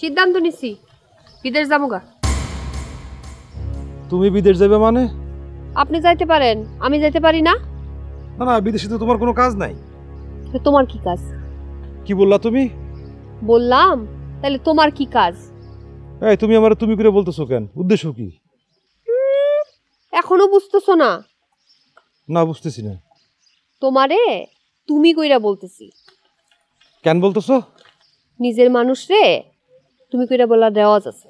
সিদ্ধান্ত নিছি বিদেশ যামুগা। তুমি বিদেশ যাবে মানে? আপনি যাইতে পারেন, আমি যাইতে পারি না? না না, বিদেশে তো তোমার কোনো কাজ নাই। তোমার কি কাজ? কি বললা তুমি? বললাম তাহলে তোমার কি কাজ? এই তুমি আমারে তুমি করে বলতেছো কেন? উদ্দেশ্য কি? এখনো বুঝতেছো না? না, বুঝতেছি না। তোমারে তুমি কইরা বলতেছি। কেন বলতেছো? নিজের মানুষ রে তুমি কইরা বলার রেওয়াজ আছে,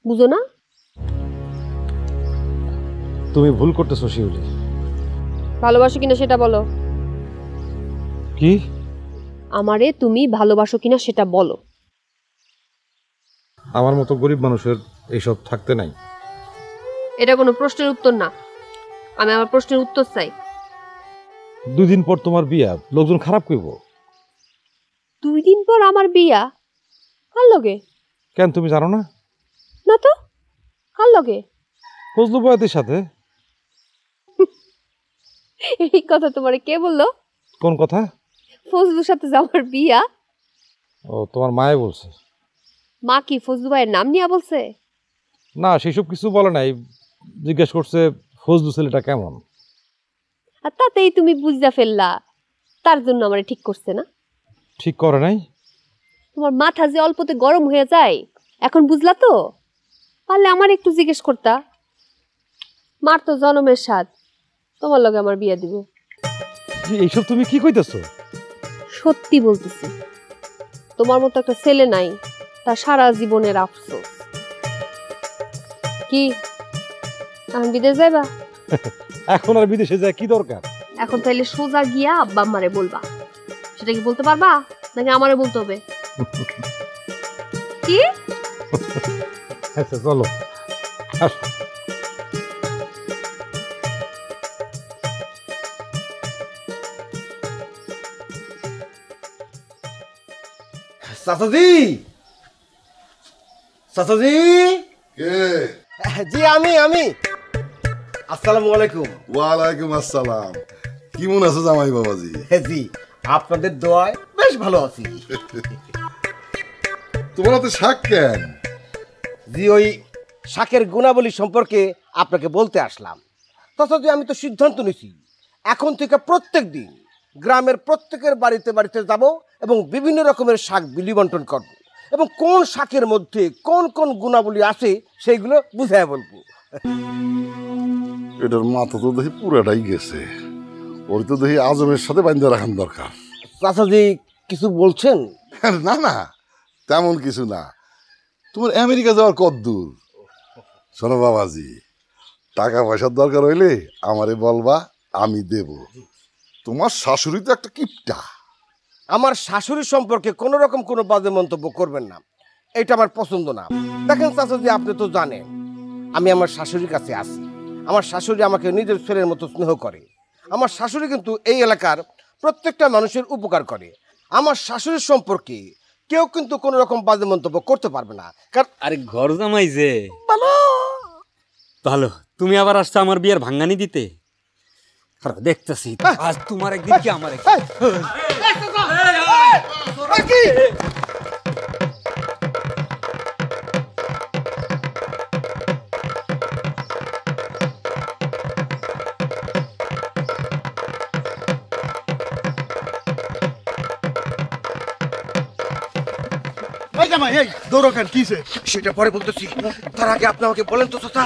বুঝো না? তুমি ভুল করতেছো শিউলি। ভালোবাসো কিনা সেটা বলো। কি? আমারে তুমি ভালোবাসো কিনা সেটা বলো। আমার মতো গরিব মানুষের এইসব থাকতে নাই। এটা কোনো প্রশ্নের উত্তর না, আমি আমার প্রশ্নের উত্তর চাই। 2 দিন পর তোমার বিয়া, লোকজন খারাপ কইব। 2 দিন পর আমার বিয়া? কার লগে? কেন তুমি জানো না? না তো, কার লগে? ফজলু বয়াতির সাথে। এই কথা তোমারে কে বললো? কোন কথা? ফজলুর সাথে যে আমার বিয়া। ও, তোমার মায়ে বলছে। মা কি ফজলু ভাইয়ের নাম নিয়ে বলছে? না, সেসব কিছু বলে নাই। জিজ্ঞেস করছে ফজলু ছেলেটা কেমন। আর তাতেই তুমি বুঝা ফেললা তার জন্য আমারে ঠিক করছে না? ঠিক করে নাই। তোমার মাথা যে অল্পতে গরম হয়ে যায় এখন বুঝলা তো? পারলে আমার একটু জিজ্ঞেস করতা। মার তো জনমের স্বাদ, তোমার লগে আমার বিয়া দিবে। এইসব তুমি কি কইতেছো? সত্যি বলতেছি, তোমার মতো একটা ছেলে নাই, তার সারা জীবনের আফসোস। কি আমি বিদেশ যাইবা? এখন আর বিদেশে যায় কি দরকার? এখন তাইলে সোজা গিয়া আব্বা আম্মারে বলবা। সেটা কি বলতে পারবা নাকি আমারে বলতে হবে? কি? আচ্ছা চলো। চাচাজি, চাচাজি। কে? জি আমি। আসসালামু আলাইকুম। ওয়ালাইকুম আসসালাম। কেমন আছো জামাই বাবাজি? জি, আপনাদের দোয়ায় বেশ ভালো আছি। তোমার হাতে শাক কেন? জি, ওই শাকের গুণাবলী সম্পর্কে আপনাকে বলতে আসলাম। চাচাজি, আমি তো সিদ্ধান্ত নিছি এখন থেকে প্রত্যেক দিন গ্রামের প্রত্যেকের বাড়িতে বাড়িতে যাব এবং বিভিন্ন রকমের শাক বিলি বন্টন করব এবং কোন শাকের মধ্যে কোন কোন গুণাবলী আছে সেইগুলো বুঝায় বলবো। এটার মাথা তো দেখি পুরাটাই গেছে। ওর তো দেখি আজমের সাথে বান্ধা রাখান দরকার। চাচাজি কিছু বলছেন? না না, তেমন কিছু না। তোমার আমেরিকা যাওয়ার কত দূর? শোনো বাবাজি, টাকা পয়সার দরকার হইলে আমারে বলবা, আমি দেব। তোমার শাশুড়ি তো একটা কিপটা। আমার শাশুড়ি সম্পর্কে কোনো রকম কোনো বাজে মন্তব্য করবেন না, এটা আমার পছন্দ না। দেখেন চাচাজি, আপনি তো জানেন আমি আমার শাশুড়ির কাছে আসি। আমার শাশুড়ি আমাকে নিজের ছেলের মতো স্নেহ করে। আমার শাশুড়ি কিন্তু এই এলাকার প্রত্যেকটা মানুষের উপকার করে। আমার শাশুড়ির সম্পর্কে কেউ কিন্তু কোনো রকম বাজে মন্তব্য করতে পারবে না। কারণ আরে ঘর জামাই যে ভালো ভালো, তুমি আবার আসছো আমার বিয়ের ভাঙ্গানি দিতে। দেখতেছি আজ তোমার একদিন কি আমার একদিন। সেটা পরে বলতেছি, তার আগে আপনি আমাকে বলেন তো চাচা,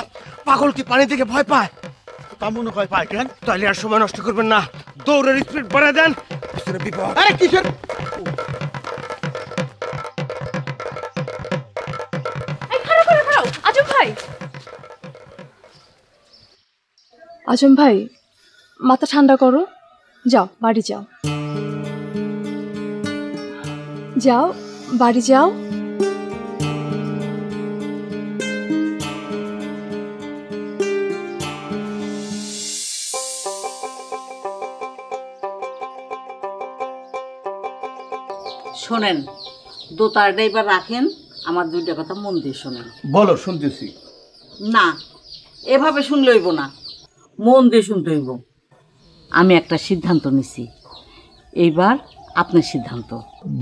পাগল কি পানি থেকে ভয় পায়? তা মনে হয় পায়। কেন? তাহলে আর সময় নষ্ট করবেন না, দৌড়ের স্পিড বাড়ায় দেন, পিছনে বিপদ। আরে কিসের? আজম ভাই, মাথা ঠান্ডা করো, যাও বাড়ি যাও, যাও বাড়ি যাও। শোনেন, দোতারটা এবার রাখেন, আমার 2টা কথা মন দিয়ে শোনেন। বলো, শুনতেছি। না, এভাবে শুনলে হইব না, মন দিয়ে শুনতে হইব। আমি একটা সিদ্ধান্ত নিছি, এইবার আপনার সিদ্ধান্ত।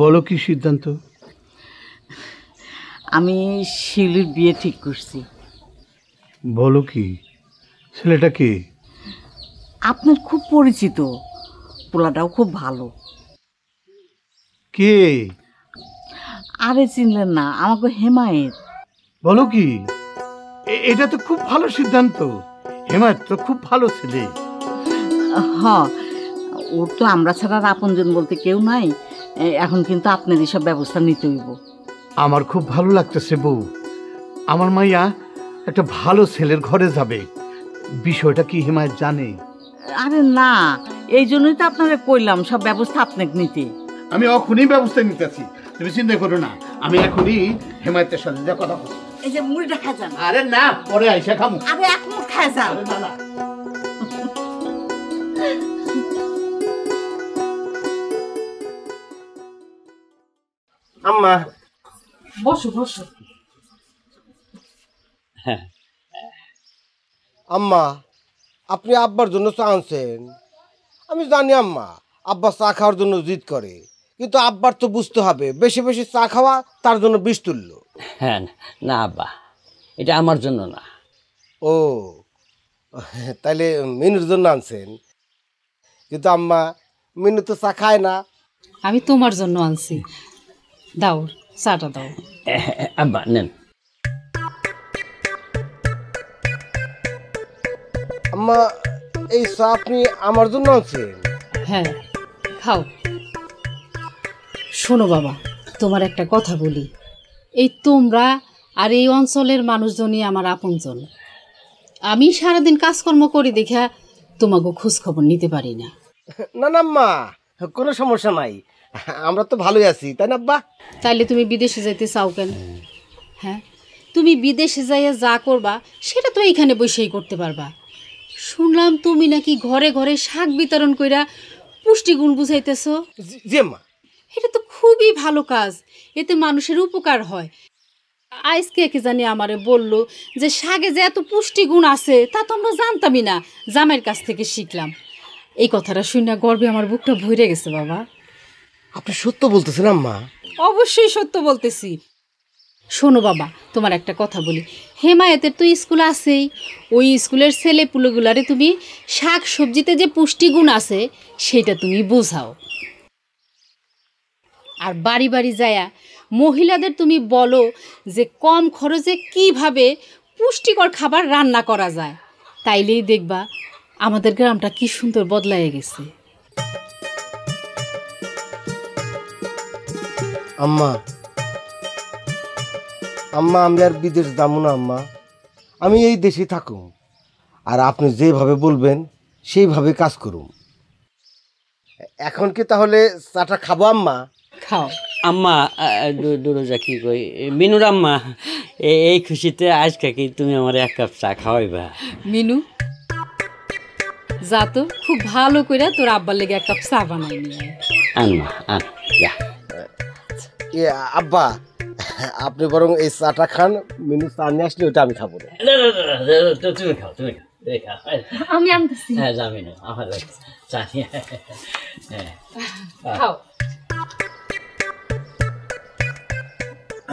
বলো কি সিদ্ধান্ত? আমি শিউলির বিয়ে ঠিক করছি। বলো কি? ছেলেটা কি? আপনার খুব পরিচিত, পোলাটাও খুব ভালো। কে? আরে চিনলেন না, আমাকে হেমায়েত। বলো কি? এটা তো খুব ভালো সিদ্ধান্ত। হেমায়ত তো খুব ভালো ছেলে। হ্যাঁ, ওর তো আমরা ছাড়া আর আপনজন বলতে কেউ নাই। এখন কিন্তু আপনার এসব ব্যবস্থা নিতে হইব। আমার খুব ভালো লাগতেছে বউ। আমার মাইয়া একটা ভালো ছেলের ঘরে যাবে। বিষয়টা কি হেমায়ত জানে? আরে না, এই জন্যই তো আপনারা কইলাম সব ব্যবস্থা আপনাকে নিতে। আমি এখনই ব্যবস্থা নিতেছি, তুমি চিন্তা করো না। আমি এখনই হেমায়তের সাথে যা কথা বলছি। এই যে মুড়িটা খায় যান। আরে না, পরে আইসা খামু। আরে এক মুখ খায় যান। আরে না না। আম্মা বসো বসো। আম্মা, আপনি আব্বার জন্য চা আনছেন। আমি জানি আম্মা আব্বা চা খাওয়ার জন্য জিদ করে, কিন্তু আব্বার তো বুঝতে হবে বেশি বেশি চা খাওয়া তার জন্য বিষ তুল্য। হ্যাঁ, না আব্বা, এটা আমার জন্য না। ও, তাইলে মিনুর জন্য আনছেন। কিন্তু আম্মা, মিনু তো চা খায় না। আমি তোমার জন্য আনছি, দাও চাটা দাও। আব্বা নেন। আম্মা, এই চা আপনি আমার জন্য আনছেন? হ্যাঁ, খাও। শোনো বাবা, তোমার একটা কথা বলি। এই তোমরা আর এই অঞ্চলের মানুষজনই আমার আপনজন। আমি সারাদিন কাজকর্ম করি দেখা তোমাকে খোঁজ খবর নিতে পারি না। না না আম্মা, কোনো সমস্যা নাই, আমরা তো ভালোই আছি, তাই না আব্বা? তাইলে তুমি বিদেশে যাইতে চাও কেন? হ্যাঁ, তুমি বিদেশে যাইয়া যা করবা সেটা তো এইখানে বসেই করতে পারবা। শুনলাম তুমি নাকি ঘরে ঘরে শাক বিতরণ কইরা পুষ্টিগুণ বুঝাইতেছো। জি আম্মা। এটা তো খুবই ভালো কাজ, এতে মানুষের উপকার হয়। আজকে কে জানি আমারে বললো যে শাকে যে এত পুষ্টিগুণ আছে তা তো আমরা জানতামই না, জামাইয়ের কাছ থেকে শিখলাম। এই কথাটা শুনে গর্বে আমার বুকটা ভরে গেছে বাবা। আপনি সত্য বলতেছেন আম্মা? অবশ্যই সত্য বলতেছি। শোনো বাবা, তোমার একটা কথা বলি। হেমায়েতের তো স্কুল আছেই, ওই স্কুলের ছেলেপুলেগুলারে তুমি শাক সবজিতে যে পুষ্টিগুণ আছে সেটা তুমি বোঝাও। আর বাড়ি বাড়ি যায়া মহিলাদের তুমি বলো যে কম খরচে কিভাবে পুষ্টিকর খাবার রান্না করা যায়, তাইলেই দেখবা আমাদের গ্রামটা কি সুন্দর বদলায় গেছে। আম্মা, আম্মা, আমি আর বিদেশ যাবো না আম্মা, আমি এই দেশে থাকুম। আর আপনি যেভাবে বলবেন সেইভাবে কাজ করুন। এখন কি তাহলে চাটা খাবো আম্মা? খাও। আম্মা, দুরোজা কি কই, মিনুর আম্মা, এই খুশিতে আজকে কি তুমি আমার এক কাপ চা খাওয়াইবা? মিনু, যা তো খুব ভালো কইরা তোর আব্বার লেগে এক কাপ চা বানাই নিয়ে আনমা আন যা। আব্বা, আপনি বরং এই চাটা খান, মিনু চা নিয়ে আসলে ওটা আমি খাবো না। তুমি খাও, তুমি খাও, তুমি খাও। আমি আনতেছি। হ্যাঁ, যাবি না আমার চা নিয়ে। খাও।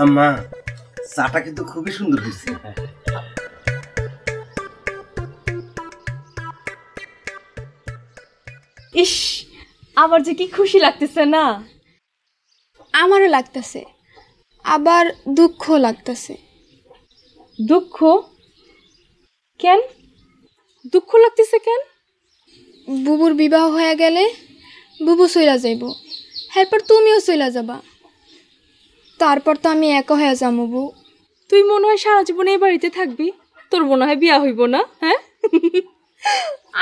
আম্মা, চাটা কিন্তু খুবই সুন্দর হয়েছে। ইস, আমার যে কি খুশি লাগতেছে না। আমারও লাগতেছে, আবার দুঃখ লাগতেছে। দুঃখ কেন? দুঃখ লাগতেছে কেন? বুবুর বিবাহ হয়ে গেলে বুবু চইলা যাইব, এরপর তুমিও চইলা যাবা। তারপর তো আমি একা হয়ে যাবো বউ। তুই মনে হয় সারা জীবন এই বাড়িতে থাকবি? তোর মনে হয় বিয়া হইব না? হ্যাঁ,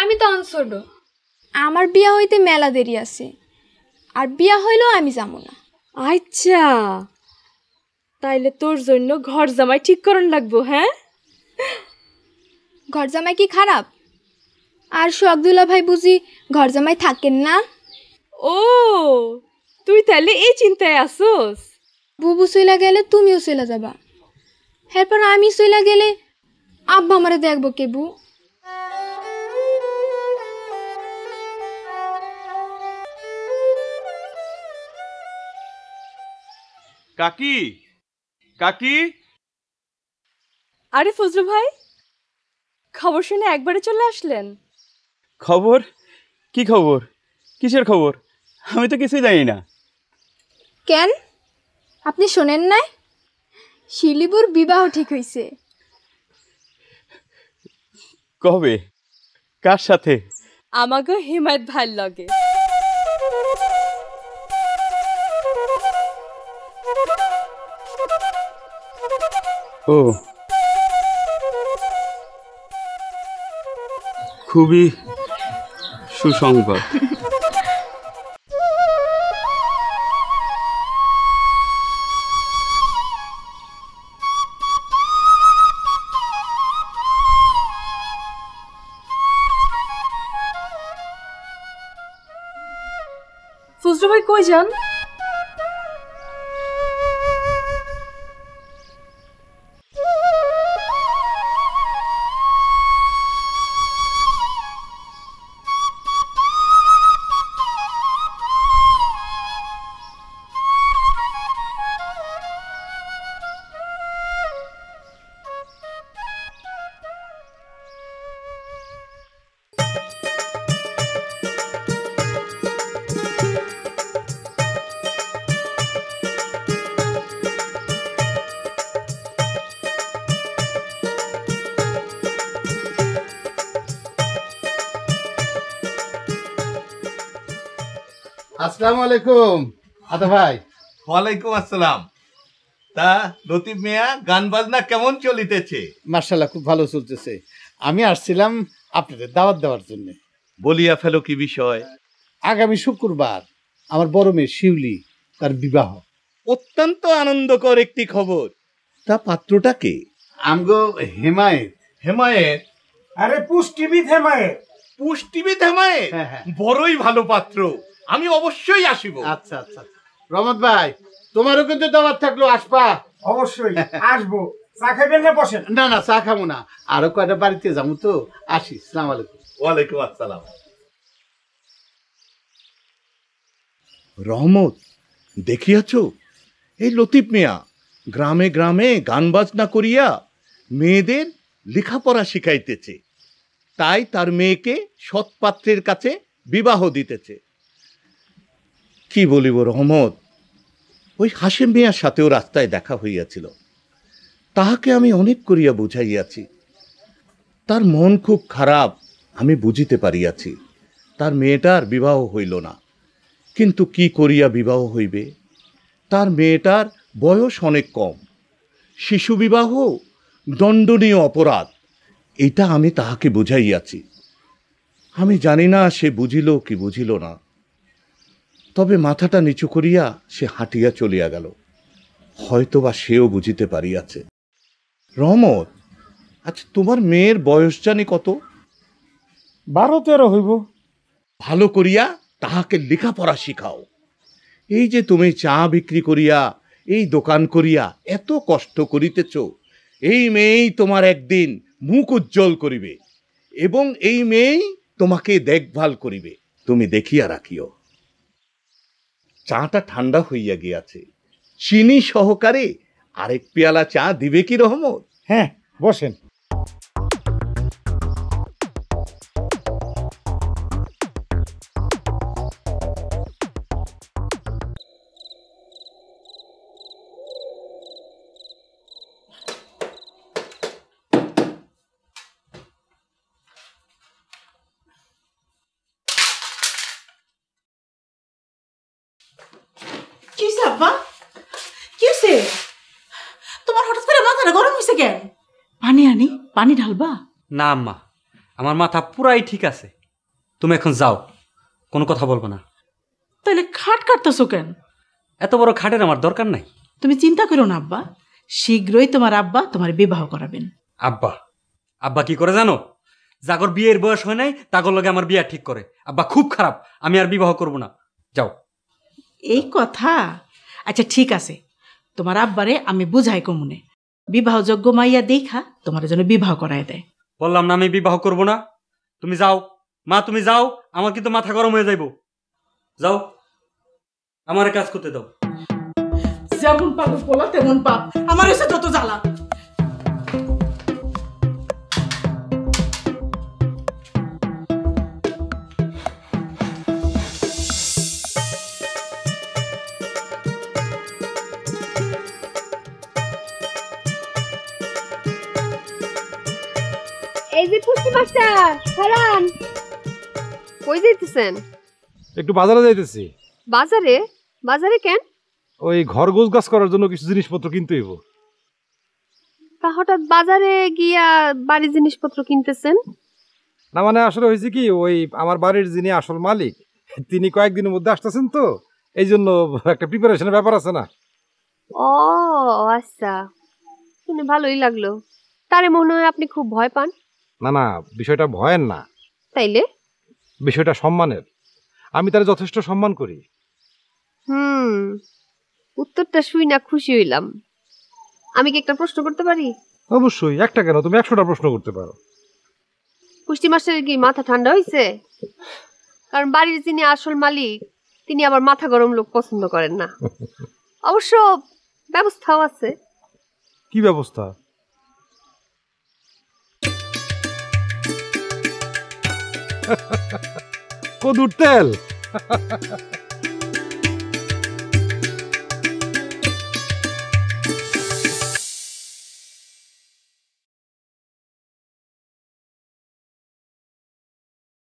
আমি তো ছোট, আমার বিয়া হইতে মেলা দেরি আছে, আর বিয়া হইলেও আমি যাবো না। আচ্ছা, তাইলে তোর জন্য ঘর জামাই ঠিক করন লাগবো। হ্যাঁ, ঘর জামাই কি খারাপ? আর শোকদুল্লা ভাই বুঝি ঘর জামাই থাকেন না? ও, তুই তাহলে এই চিন্তায় আসোস? বুবু চইলা গেলে তুমিও চইলা যাবা, এরপর আমি চইলা গেলে আব্বা আমারে দেখবো কে বউ? কাকি, কাকি। আরে ফজলু ভাই, খবর শুনে একবারে চলে আসলেন? খবর? কি খবর? কিসের খবর? আমি তো কিছুই জানি না। কেন, আপনি শোনেন নাই? শিলিবুর বিবাহ ঠিক হয়েছে। কবে? কার সাথে? আমাকে হিমায়ত ভাইয়ের লগে। ও, খুবই সুসংবাদ। ফজলু ভাই কই যান? আসসালামু আলাইকুম আদা ভাই। ওয়ালাইকুম আসসালাম। তা লতিফ মিয়া, গান বাজনা কেমন চলিতেছে? মার্শাল্লাহ, খুব ভালো চলতেছে। আমি আসছিলাম আপনাদের দাওয়াত দেওয়ার জন্য। বলিয়া ফেলো কি বিষয়? আগামী শুক্রবার আমার বড় মেয়ে শিউলি, তার বিবাহ। অত্যন্ত আনন্দকর একটি খবর। তা পাত্রটা কে? আমগো হেমায়েত। হেমায়েত? আরে পুষ্টিবিদ হেমায়েত। পুষ্টিবিদ হেমায়েত? বড়ই ভালো পাত্র, আমি অবশ্যই আসিব। আচ্ছা আচ্ছা। রহমত ভাই, তোমারও কিন্তু দাওয়াত থাকলো, আসবা। অবশ্যই আসবো। চা খাইবেন না বসেন? না না, চা খাবো না, আরো কয়টা বাড়িতে যাবো তো, আসি। আসসালামু আলাইকুম। ওয়ালাইকুম আসসালাম। রহমত, দেখিয়াছ এই লতিফ মিয়া গ্রামে গ্রামে গান বাজনা করিয়া মেয়েদের লেখাপড়া শিখাইতেছে, তাই তার মেয়েকে সৎপাত্রের কাছে বিবাহ দিতেছে। কি বলিব রহমত, ওই হাশেম মিয়ার সাথেও রাস্তায় দেখা হইয়াছিল। তাহাকে আমি অনেক করিয়া বুঝাইয়াছি, তার মন খুব খারাপ আমি বুঝিতে পারিয়াছি। তার মেয়েটার বিবাহ হইল না, কিন্তু কি করিয়া বিবাহ হইবে? তার মেয়েটার বয়স অনেক কম, শিশু বিবাহ দণ্ডনীয় অপরাধ, এটা আমি তাহাকে বুঝাইয়াছি। আমি জানি না সে বুঝিল কি বুঝিল না, তবে মাথাটা নিচু করিয়া সে হাঁটিয়া চলিয়া গেল। হয়তোবা সেও বুঝিতে পারিয়াছে। রহমত, আচ্ছা তোমার মেয়ের বয়স জানি কত? 12-13 হইব। ভালো করিয়া তাহাকে লেখাপড়া শিখাও। এই যে তুমি চা বিক্রি করিয়া, এই দোকান করিয়া এত কষ্ট করিতেছ, এই মেয়েই তোমার একদিন মুখ উজ্জ্বল করিবে এবং এই মেয়েই তোমাকে দেখভাল করিবে। তুমি দেখিয়া রাখিও। চাটা ঠান্ডা হইয়া গিয়াছে, চিনি সহকারে আরেক পেয়ালা চা দিবে কি রহমত? হ্যাঁ, বসেন। কি হইছে আব্বা? কি হইছে? তোমার হঠাৎ করে মাথাটা গরম হইছে কেন? পানি আনি, পানি ঢালবা? না আম্মা, আমার মাথা পুরাই ঠিক আছে। তুমি এখন যাও, কোনো কথা বলবো না। তাহলে খাট কাটতেছো কেন? এত বড় খাটের আমার দরকার নাই। তুমি চিন্তা করো না আব্বা, শীঘ্রই তোমার আব্বা তোমার বিবাহ করাবেন। আব্বা? আব্বা কি করে জানো? জাগর বিয়ের বয়স হয় নাই তাগর লগে আমার বিয়া ঠিক করে। আব্বা খুব খারাপ, আমি আর বিবাহ করব না। যাও। এই কথা? আচ্ছা ঠিক আছে, তোমার আব্বারে আমি বুঝাই কমুনে, বিবাহযোগ্য মাইয়া দেখা তোমার জন্য বিবাহ করায় দেয়। বললাম না আমি বিবাহ করব না। তুমি যাও মা, তুমি যাও, আমার কিন্তু মাথা গরম হয়ে যাইব। যাও, আমার কাজ করতে দাও। যেমন পাগল পোলা তেমন পাপ, আমার এসে যত জ্বালা। এই যে পুষ্টি মাস্টার হারান, কই যাইতেছেন? একটু বাজারে যাইতেছি। বাজারে? বাজারে কেন? ওই ঘর গোছগাছ করার জন্য কিছু জিনিসপত্র কিনতে হইব। তা হঠাৎ বাজারে গিয়া বাড়ির জিনিসপত্র কিনতেছেন? না মানে আসলে হয়েছে কি, ওই আমার বাড়ির যিনি আসল মালিক তিনি কয়েকদিনের মধ্যে আসতেছেন, তো এই জন্য একটা প্রিপারেশনের ব্যাপার আছে না। ও আচ্ছা, শুনে ভালোই লাগলো। তারে মনে হয় আপনি খুব ভয় পান। না না, বিষয়টা ভয়ের না, তাইলে বিষয়টা সম্মানের। আমি তার যথেষ্ট সম্মান করি। উত্তরটা শুই না খুশি হইলাম। আমি কি একটা প্রশ্ন করতে পারি? অবশ্যই। একটা কেন, তুমি 100টা প্রশ্ন করতে পারো। পুষ্টি মাস্টারের কি মাথা ঠান্ডা হয়েছে? কারণ বাড়ির যিনি আসল মালিক তিনি আবার মাথা গরম লোক পছন্দ করেন না। অবশ্য ব্যবস্থাও আছে। কি ব্যবস্থা? কদুর তেল।